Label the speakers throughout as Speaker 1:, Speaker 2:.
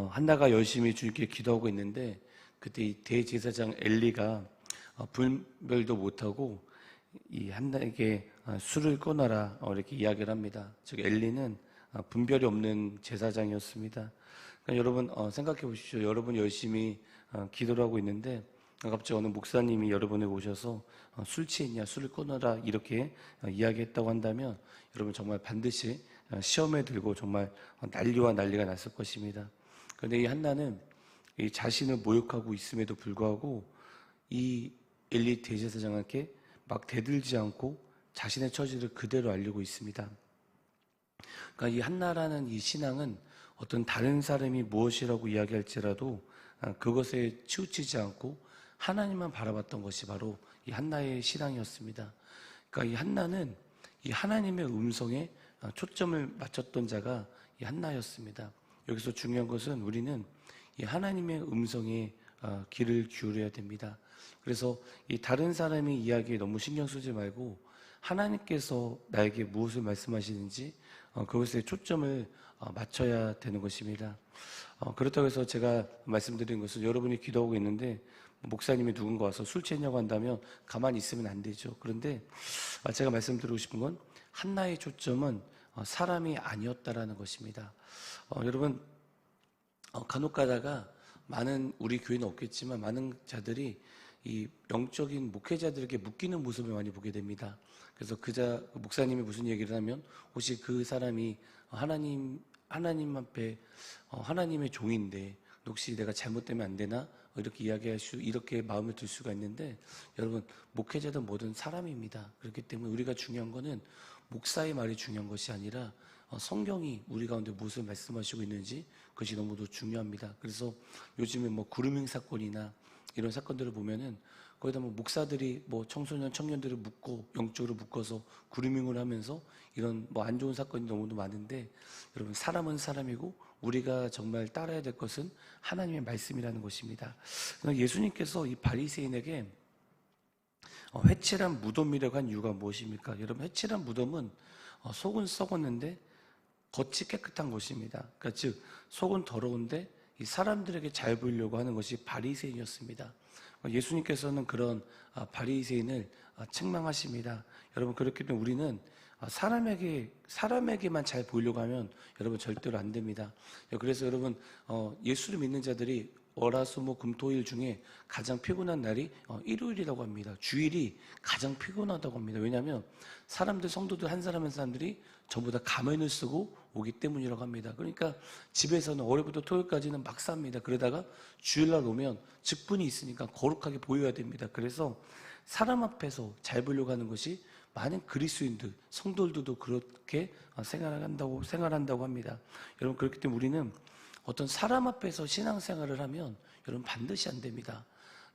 Speaker 1: 한나가 열심히 주님께 기도하고 있는데 그때 이 대제사장 엘리가 분별도 못하고 이 한나에게 술을 끊어라 이렇게 이야기를 합니다. 즉 엘리는 분별이 없는 제사장이었습니다. 그러니까 여러분 생각해 보십시오. 여러분 열심히 기도를 하고 있는데 갑자기 어느 목사님이 여러분에 오셔서 술 취했냐 술을 끊어라 이렇게 이야기했다고 한다면 여러분 정말 반드시 시험에 들고 정말 난리와 난리가 났을 것입니다. 그런데 이 한나는 이 자신을 모욕하고 있음에도 불구하고 이 엘리 대제사장에게 막 대들지 않고 자신의 처지를 그대로 알리고 있습니다. 그러니까 이 한나라는 이 신앙은 어떤 다른 사람이 무엇이라고 이야기할지라도 그것에 치우치지 않고 하나님만 바라봤던 것이 바로 이 한나의 신앙이었습니다. 그러니까 이 한나는 이 하나님의 음성에 초점을 맞췄던 자가 이 한나였습니다. 여기서 중요한 것은 우리는 이 하나님의 음성에 귀를 기울여야 됩니다. 그래서 이 다른 사람의 이야기에 너무 신경 쓰지 말고 하나님께서 나에게 무엇을 말씀하시는지 그것에 초점을 맞춰야 되는 것입니다. 그렇다고 해서 제가 말씀드린 것은 여러분이 기도하고 있는데 목사님이 누군가 와서 술 취했냐고 한다면 가만히 있으면 안 되죠. 그런데 제가 말씀드리고 싶은 건 한나의 초점은 사람이 아니었다라는 것입니다. 여러분 간혹 가다가 많은 우리 교회는 없겠지만 많은 자들이 이 영적인 목회자들에게 묶이는 모습을 많이 보게 됩니다. 그래서 목사님이 무슨 얘기를 하면 혹시 그 사람이 하나님 앞에 하나님의 종인데 혹시 내가 잘못되면 안 되나 이렇게 이렇게 마음을 들 수가 있는데 여러분 목회자든 뭐든 사람입니다. 그렇기 때문에 우리가 중요한 거는 목사의 말이 중요한 것이 아니라 성경이 우리 가운데 무엇을 말씀하시고 있는지 그것이 너무도 중요합니다. 그래서 요즘에 뭐 그루밍 사건이나 이런 사건들을 보면은 거기다 뭐 목사들이 뭐 청소년 청년들을 영적으로 묶어서 그루밍을 하면서 이런 뭐 안 좋은 사건이 너무도 많은데 여러분 사람은 사람이고 우리가 정말 따라야 될 것은 하나님의 말씀이라는 것입니다. 예수님께서 이 바리새인에게 회칠한 무덤이라고 한 이유가 무엇입니까? 여러분 회칠한 무덤은 속은 썩었는데 겉이 깨끗한 것입니다. 그러니까 즉 속은 더러운데 이 사람들에게 잘 보이려고 하는 것이 바리새인이었습니다. 예수님께서는 그런 바리새인을 책망하십니다. 여러분 그렇기 때문에 우리는 사람에게만 잘 보이려고 하면 여러분 절대로 안 됩니다. 그래서 여러분 예수를 믿는 자들이 월화수목 금토일 중에 가장 피곤한 날이 일요일이라고 합니다. 주일이 가장 피곤하다고 합니다. 왜냐하면 성도들 한 사람 한 사람들이 전부 다 가면을 쓰고 오기 때문이라고 합니다. 그러니까 집에서는 월요일부터 토요일까지는 막 삽니다. 그러다가 주일날 오면 직분이 있으니까 거룩하게 보여야 됩니다. 그래서 사람 앞에서 잘 보려고 하는 것이 많은 그리스도인들, 성도들도 그렇게 생활한다고 합니다. 여러분 그렇기 때문에 우리는 어떤 사람 앞에서 신앙생활을 하면 여러분 반드시 안 됩니다.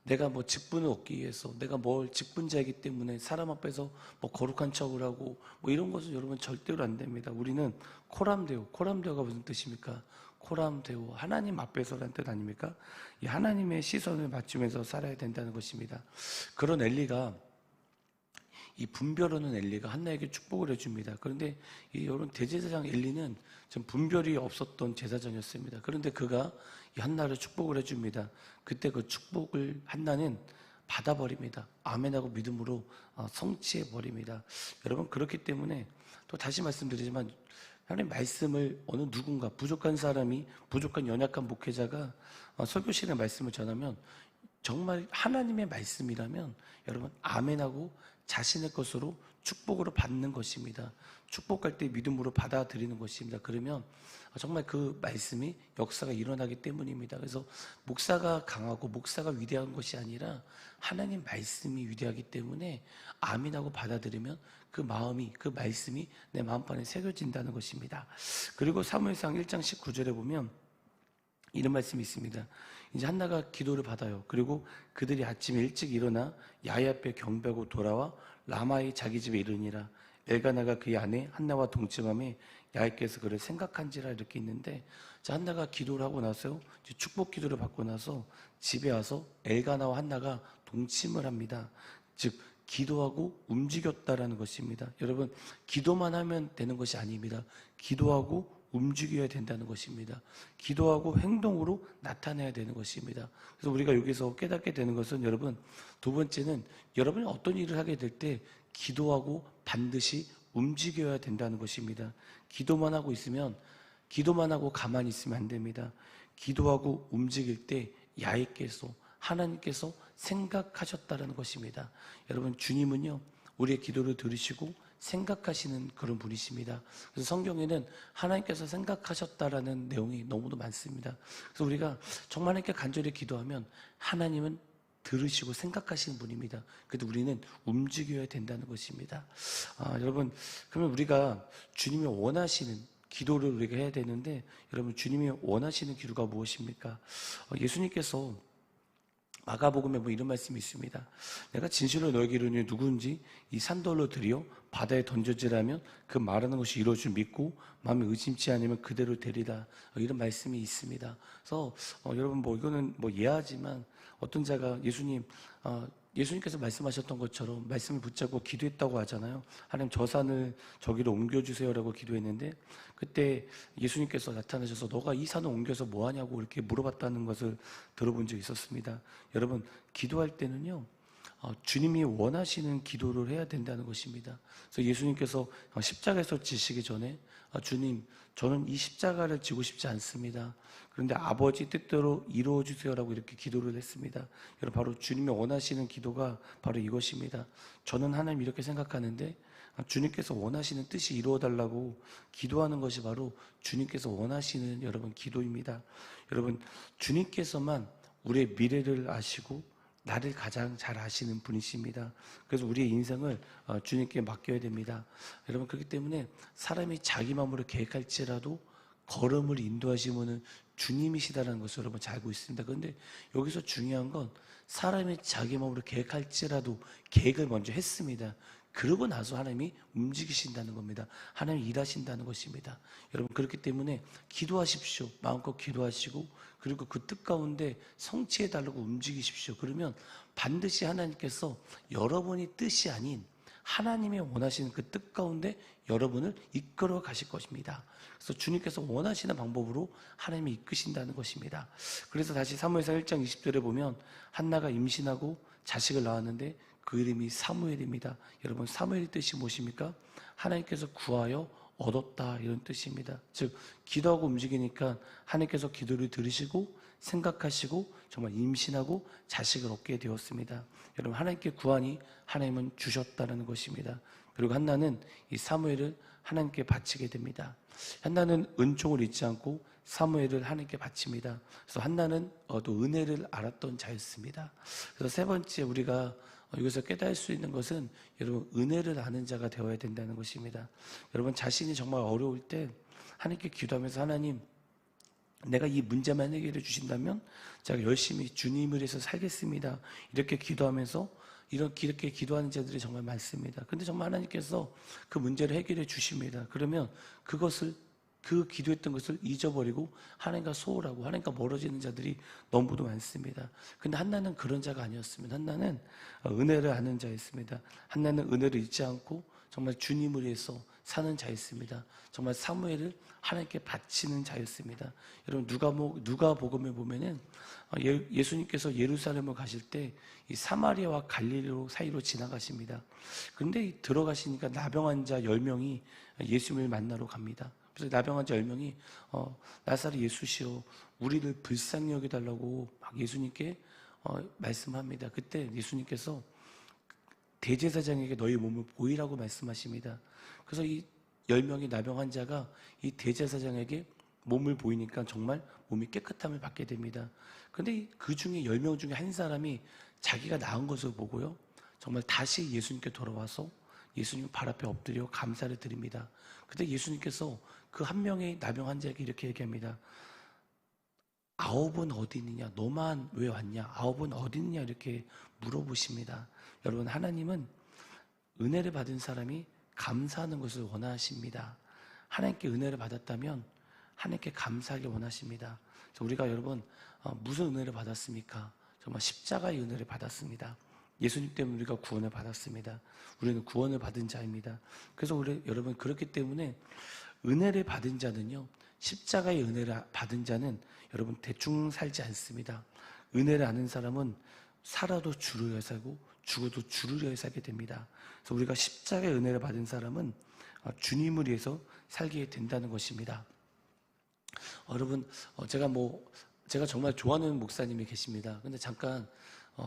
Speaker 1: 내가 뭐 직분을 얻기 위해서 내가 직분자이기 때문에 사람 앞에서 뭐 거룩한 척을 하고 뭐 이런 것은 여러분 절대로 안 됩니다. 우리는 코람데오가 무슨 뜻입니까? 코람데오 하나님 앞에서라는 뜻 아닙니까? 이 하나님의 시선을 맞추면서 살아야 된다는 것입니다. 그런 엘리가 이 분별하는 엘리가 한나에게 축복을 해줍니다. 그런데 이 여러분 대제사장 엘리는 좀 분별이 없었던 제사장이었습니다. 그런데 그가 이 한나를 축복을 해줍니다. 그때 그 축복을 한나는 받아버립니다. 아멘하고 믿음으로 성취해버립니다. 여러분 그렇기 때문에 또 다시 말씀드리지만 하나님 말씀을 어느 누군가 부족한 사람이 부족한 연약한 목회자가 설교실의 말씀을 전하면 정말 하나님의 말씀이라면 여러분 아멘하고 자신의 것으로 축복으로 받는 것입니다. 축복할 때 믿음으로 받아들이는 것입니다. 그러면 정말 그 말씀이 역사가 일어나기 때문입니다. 그래서 목사가 강하고 목사가 위대한 것이 아니라 하나님 말씀이 위대하기 때문에 아멘하고 받아들이면 그 말씀이 내 마음판에 새겨진다는 것입니다. 그리고 사무엘상 1장 19절에 보면 이런 말씀이 있습니다. 이제 한나가 기도를 받아요. 그리고 그들이 아침에 일찍 일어나 야훼 앞에 경배하고 돌아와 라마의 자기 집에 이르니라. 엘가나가 그의 아내 한나와 동침함에 야훼께서 그를 생각한지라 이렇게 있는데, 자, 한나가 기도를 하고 나서 축복 기도를 받고 나서 집에 와서 엘가나와 한나가 동침을 합니다. 즉 기도하고 움직였다라는 것입니다. 여러분 기도만 하면 되는 것이 아닙니다. 기도하고 움직여야 된다는 것입니다. 기도하고 행동으로 나타내야 되는 것입니다. 그래서 우리가 여기서 깨닫게 되는 것은 여러분, 두 번째는 여러분이 어떤 일을 하게 될 때 기도하고 반드시 움직여야 된다는 것입니다. 기도만 하고 가만히 있으면 안 됩니다. 기도하고 움직일 때 야훼께서 하나님께서 생각하셨다는 것입니다. 여러분, 주님은요, 우리의 기도를 들으시고 생각하시는 그런 분이십니다. 그래서 성경에는 하나님께서 생각하셨다라는 내용이 너무도 많습니다. 그래서 우리가 정말 하나님께 간절히 기도하면 하나님은 들으시고 생각하시는 분입니다. 그래도 우리는 움직여야 된다는 것입니다. 여러분, 그러면 우리가 주님이 원하시는 기도를 우리가 해야 되는데, 여러분, 주님이 원하시는 기도가 무엇입니까? 예수님께서 마가복음에 이런 말씀이 있습니다. 내가 진실로 너에게 이르노니 누구든지 이 산돌로 들여 바다에 던져지라면 그 말하는 것이 이루어질 줄 믿고 마음에 의심치 않으면 그대로 되리라. 이런 말씀이 있습니다. 그래서 여러분, 이거는 예하지만 어떤 자가 예수님께서 말씀하셨던 것처럼 말씀을 붙잡고 기도했다고 하잖아요. 하나님, 저 산을 저기로 옮겨주세요라고 기도했는데, 그때 예수님께서 나타나셔서 너가 이 산을 옮겨서 뭐하냐고 이렇게 물어봤다는 것을 들어본 적이 있었습니다. 여러분, 기도할 때는요, 주님이 원하시는 기도를 해야 된다는 것입니다. 그래서 예수님께서 십자가에서 지시기 전에 주님, 저는 이 십자가를 지고 싶지 않습니다. 그런데 아버지 뜻대로 이루어 주세요라고 이렇게 기도를 했습니다. 여러분, 바로 주님이 원하시는 기도가 바로 이것입니다. 저는 하나님 이렇게 생각하는데 주님께서 원하시는 뜻이 이루어달라고 기도하는 것이 바로 주님께서 원하시는 여러분 기도입니다. 여러분, 주님께서만 우리의 미래를 아시고 나를 가장 잘 아시는 분이십니다. 그래서 우리의 인생을 주님께 맡겨야 됩니다. 여러분, 그렇기 때문에 사람이 자기 마음으로 계획할지라도 걸음을 인도하시면은 주님이시다라는 것을 여러분 잘 알고 있습니다. 그런데 여기서 중요한 건 사람이 자기 마음으로 계획할지라도 계획을 먼저 했습니다. 그러고 나서 하나님이 움직이신다는 겁니다. 하나님이 일하신다는 것입니다. 여러분, 그렇기 때문에 기도하십시오. 마음껏 기도하시고, 그리고 그 뜻 가운데 성취해달라고 움직이십시오. 그러면 반드시 하나님께서 여러분이 뜻이 아닌 하나님이 원하시는 그 뜻 가운데 여러분을 이끌어 가실 것입니다. 그래서 주님께서 원하시는 방법으로 하나님이 이끄신다는 것입니다. 그래서 다시 사무엘상 1장 20절에 보면 한나가 임신하고 자식을 낳았는데 그 이름이 사무엘입니다. 여러분, 사무엘의 뜻이 무엇입니까? 하나님께서 구하여 얻었다, 이런 뜻입니다. 즉, 기도하고 움직이니까 하나님께서 기도를 들으시고 생각하시고 정말 임신하고 자식을 얻게 되었습니다. 여러분, 하나님께 구하니 하나님은 주셨다는 것입니다. 그리고 한나는 이 사무엘을 하나님께 바치게 됩니다. 한나는 은총을 잊지 않고 사무엘을 하나님께 바칩니다. 그래서 한나는 또 은혜를 알았던 자였습니다. 그래서 세 번째 우리가 여기서 깨달을 수 있는 것은 여러분, 은혜를 아는 자가 되어야 된다는 것입니다. 여러분, 자신이 정말 어려울 때 하나님께 기도하면서 하나님, 내가 이 문제만 해결해 주신다면 제가 열심히 주님을 위해서 살겠습니다. 이렇게 기도하면서 이렇게 기도하는 자들이 정말 많습니다. 그런데 정말 하나님께서 그 문제를 해결해 주십니다. 그러면 그 기도했던 것을 잊어버리고 하나님과 소홀하고 하나님과 멀어지는 자들이 너무도 많습니다. 근데 한나는 그런 자가 아니었습니다. 한나는 은혜를 아는 자였습니다. 한나는 은혜를 잊지 않고 정말 주님을 위해서 사는 자였습니다. 정말 사무엘을 하나님께 바치는 자였습니다. 여러분, 누가복음에 보면은 예수님께서 예루살렘을 가실 때 이 사마리아와 갈릴리 사이로 지나가십니다. 그런데 들어가시니까 나병 환자 10명이 예수님을 만나러 갑니다. 그래서 나병 환자 10명이 나사렛 예수시여 우리를 불쌍히 여겨달라고 막 예수님께 말씀합니다. 그때 예수님께서 대제사장에게 너희 몸을 보이라고 말씀하십니다. 그래서 이 10명의 나병 환자가 이 대제사장에게 몸을 보이니까 정말 몸이 깨끗함을 받게 됩니다. 그런데 그 중에 10명 중에 한 사람이 자기가 나은 것을 보고요, 정말 다시 예수님께 돌아와서 예수님 발 앞에 엎드려 감사를 드립니다. 그때 예수님께서 그 한 명의 나병 환자에게 이렇게 얘기합니다. 9은 어디 있느냐? 너만 왜 왔냐? 9은 어디 있느냐? 이렇게 물어보십니다. 여러분, 하나님은 은혜를 받은 사람이 감사하는 것을 원하십니다. 하나님께 은혜를 받았다면 하나님께 감사하기 원하십니다. 우리가 여러분, 무슨 은혜를 받았습니까? 정말 십자가의 은혜를 받았습니다. 예수님 때문에 우리가 구원을 받았습니다. 우리는 구원을 받은 자입니다. 그래서 여러분, 그렇기 때문에 은혜를 받은 자는요, 십자가의 은혜를 받은 자는 여러분 대충 살지 않습니다. 은혜를 아는 사람은 살아도 주를 위해 살고 죽어도 주를 위해 살게 됩니다. 그래서 우리가 십자가의 은혜를 받은 사람은 주님을 위해서 살게 된다는 것입니다. 여러분, 제가 정말 좋아하는 목사님이 계십니다. 근데 잠깐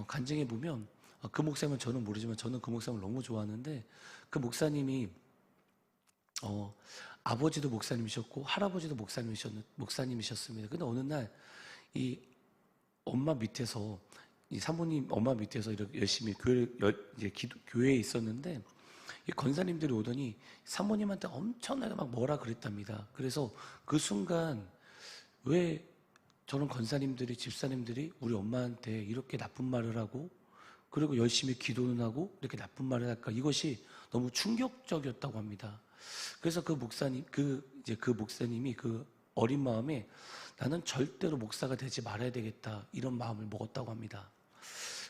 Speaker 1: 간증해 보면 그 목사님은 저는 모르지만 저는 그 목사님을 너무 좋아하는데, 그 목사님이 아버지도 목사님이셨고 할아버지도 목사님이셨습니다. 근데 어느 날 이 엄마 밑에서, 이 사모님 엄마 밑에서 이렇게 열심히 교회에 있었는데, 이 권사님들이 오더니 사모님한테 엄청나게 막 뭐라 그랬답니다. 그래서 그 순간 왜 저런 권사님들이, 집사님들이 우리 엄마한테 이렇게 나쁜 말을 하고, 그리고 열심히 기도는 하고 이렇게 나쁜 말을 할까? 이것이 너무 충격적이었다고 합니다. 그래서 그 목사님이 그 어린 마음에 나는 절대로 목사가 되지 말아야 되겠다, 이런 마음을 먹었다고 합니다.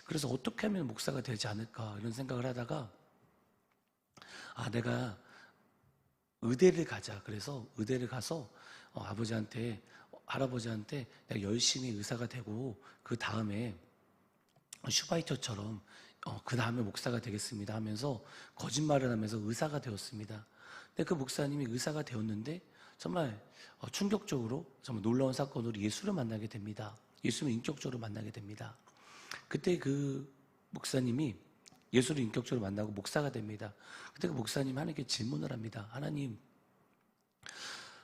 Speaker 1: 그래서 어떻게 하면 목사가 되지 않을까, 이런 생각을 하다가 내가 의대를 가자. 그래서 의대를 가서 아버지한테, 할아버지한테 내가 열심히 의사가 되고 그 다음에 슈바이처처럼 그 다음에 목사가 되겠습니다 하면서 거짓말을 하면서 의사가 되었습니다. 근데 그 목사님이 의사가 되었는데 정말 충격적으로, 정말 놀라운 사건으로 예수를 만나게 됩니다. 예수를 인격적으로 만나게 됩니다. 그때 그 목사님이 예수를 인격적으로 만나고 목사가 됩니다. 그때 그 목사님이 하나님께 질문을 합니다. 하나님,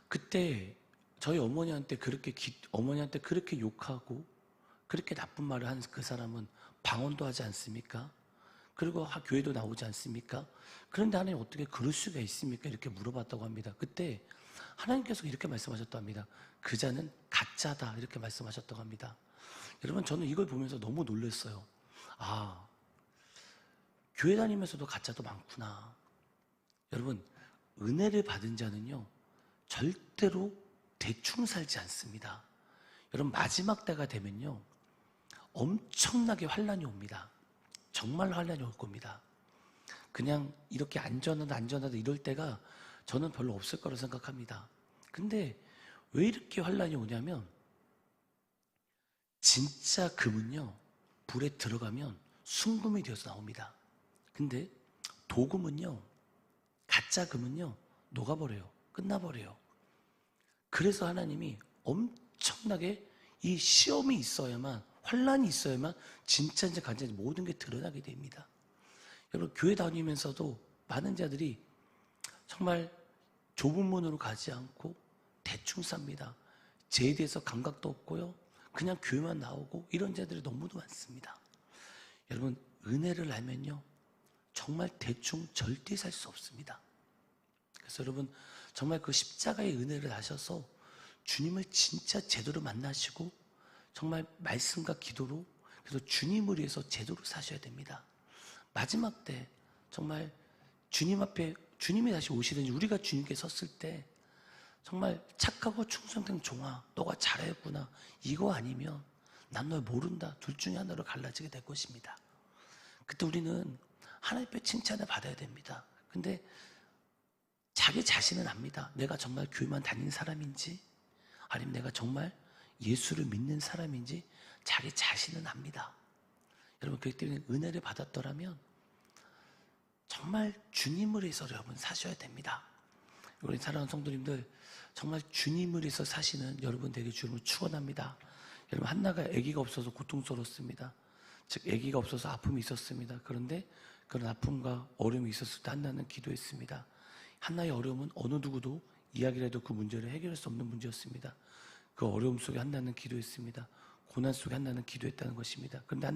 Speaker 1: 그때 저희 어머니한테 그렇게 욕하고 그렇게 나쁜 말을 한 그 사람은 방언도 하지 않습니까? 그리고 교회도 나오지 않습니까? 그런데 하나님 어떻게 그럴 수가 있습니까? 이렇게 물어봤다고 합니다. 그때 하나님께서 이렇게 말씀하셨다고 합니다. 그 자는 가짜다, 이렇게 말씀하셨다고 합니다. 여러분, 저는 이걸 보면서 너무 놀랐어요. 교회 다니면서도 가짜도 많구나. 여러분, 은혜를 받은 자는요, 절대로 대충 살지 않습니다. 여러분, 마지막 때가 되면요, 엄청나게 환난이 옵니다. 정말 환난이 올 겁니다. 그냥 이렇게 안전하다 이럴 때가 저는 별로 없을 거라고 생각합니다. 근데 왜 이렇게 환난이 오냐면, 진짜 금은요, 불에 들어가면 순금이 되어서 나옵니다. 근데 도금은요, 가짜 금은요, 녹아버려요. 끝나버려요. 그래서 하나님이 엄청나게 이 시험이 있어야만, 환난이 있어야만 진짜인지 가짜인지 모든 게 드러나게 됩니다. 여러분, 교회 다니면서도 많은 자들이 정말 좁은 문으로 가지 않고 대충 삽니다. 죄에 대해서 감각도 없고요, 그냥 교회만 나오고 이런 자들이 너무도 많습니다. 여러분, 은혜를 알면요, 정말 대충 절대 살 수 없습니다. 그래서 여러분, 정말 그 십자가의 은혜를 아셔서 주님을 진짜 제대로 만나시고 정말 말씀과 기도로, 그래서 주님을 위해서 제대로 사셔야 됩니다. 마지막 때 정말 주님 앞에, 주님이 다시 오시든지 우리가 주님께 섰을 때 정말 착하고 충성된 종아, 너가 잘했구나, 이거 아니면 난 널 모른다, 둘 중에 하나로 갈라지게 될 것입니다. 그때 우리는 하나님의 칭찬을 받아야 됩니다. 근데 자기 자신은 압니다. 내가 정말 교회만 다니는 사람인지 아니면 내가 정말 예수를 믿는 사람인지 자기 자신은 압니다. 여러분, 그렇기 때문에 은혜를 받았더라면 정말 주님을 위해서 여러분 사셔야 됩니다. 우리 사랑하는 성도님들, 정말 주님을 위해서 사시는 여러분 되게 주님을 축원합니다. 여러분, 한나가 아기가 없어서 고통스러웠습니다. 즉 아기가 없어서 아픔이 있었습니다. 그런데 그런 아픔과 어려움이 있었을 때 한나는 기도했습니다. 한나의 어려움은 어느 누구도 이야기라도 그 문제를 해결할 수 없는 문제였습니다. 그 어려움 속에 한나는 기도했습니다. 고난 속에 한나는 기도했다는 것입니다. 그런데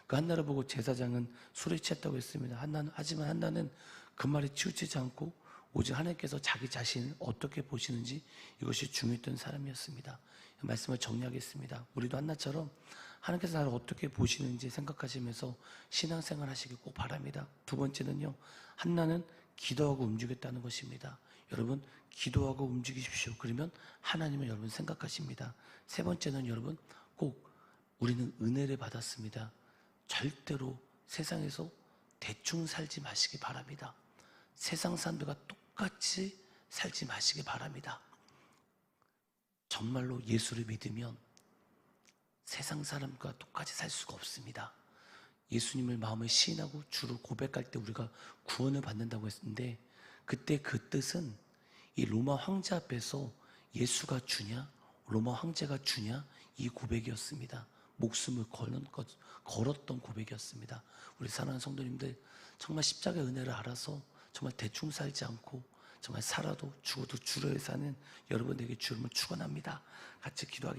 Speaker 1: 그 한나를 보고 제사장은 술에 취했다고 했습니다. 하지만 한나는 그 말에 치우치지 않고 오직 하나님께서 자기 자신을 어떻게 보시는지, 이것이 중요했던 사람이었습니다. 말씀을 정리하겠습니다. 우리도 한나처럼 하나님께서 나를 어떻게 보시는지 생각하시면서 신앙생활 하시길 꼭 바랍니다. 두 번째는요, 한나는 기도하고 움직였다는 것입니다. 여러분, 기도하고 움직이십시오. 그러면 하나님을 여러분 생각하십니다. 세 번째는 여러분, 꼭 우리는 은혜를 받았습니다. 절대로 세상에서 대충 살지 마시기 바랍니다. 세상 사람들과 똑같이 살지 마시기 바랍니다. 정말로 예수를 믿으면 세상 사람과 똑같이 살 수가 없습니다. 예수님을 마음에 시인하고 주를 고백할 때 우리가 구원을 받는다고 했는데, 그때 그 뜻은 이 로마 황제 앞에서 예수가 주냐, 로마 황제가 주냐, 이 고백이었습니다. 목숨을 걸었던 고백이었습니다. 우리 사랑하는 성도님들, 정말 십자가의 은혜를 알아서 정말 대충 살지 않고 정말 살아도 죽어도 주를 사는 여러분에게 주님을 축원합니다. 같이 기도하겠습니다.